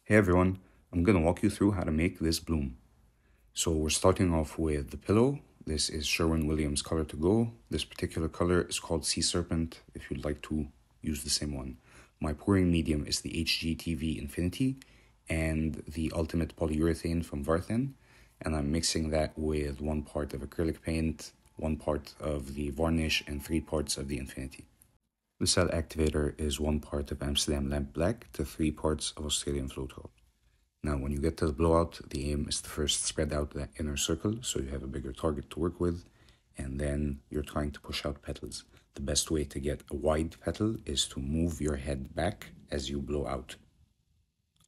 Hey everyone, I'm going to walk you through how to make this bloom. So we're starting off with the pillow. This is Sherwin-Williams Color to Go. This particular color is called Sea Serpent if you'd like to use the same one. My pouring medium is the HGTV Infinity and the Ultimate Polyurethane from Varthen. And I'm mixing that with 1 part of acrylic paint, 1 part of the varnish, and 3 parts of the Infinity. The cell activator is 1 part of Amsterdam Lamp Black to 3 parts of Australian Floetrol. Now, when you get to the blowout, the aim is to first spread out that inner circle so you have a bigger target to work with, and then you're trying to push out petals. The best way to get a wide petal is to move your head back as you blow out.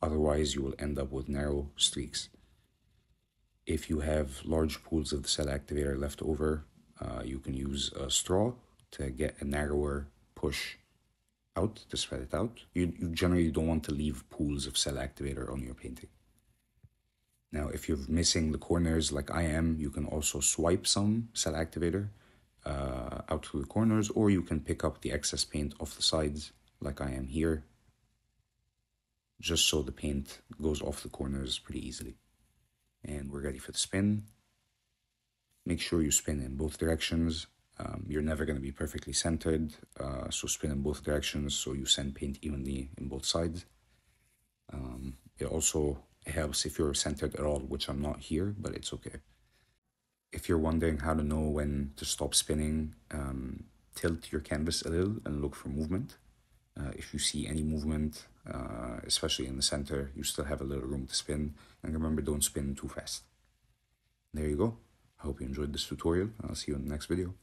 Otherwise, you will end up with narrow streaks. If you have large pools of the cell activator left over, you can use a straw to get a narrower push out, to spread it out. You generally don't want to leave pools of cell activator on your painting. Now, if you're missing the corners like I am, you can also swipe some cell activator out through the corners, or you can pick up the excess paint off the sides like I am here, just so the paint goes off the corners pretty easily. And we're ready for the spin. Make sure you spin in both directions. You're never going to be perfectly centered, so spin in both directions so you send paint evenly in both sides. It also helps if you're centered at all, which I'm not here, but it's okay. If you're wondering how to know when to stop spinning, tilt your canvas a little and look for movement. If you see any movement, especially in the center, you still have a little room to spin. And remember, don't spin too fast. There you go. I hope you enjoyed this tutorial. I'll see you in the next video.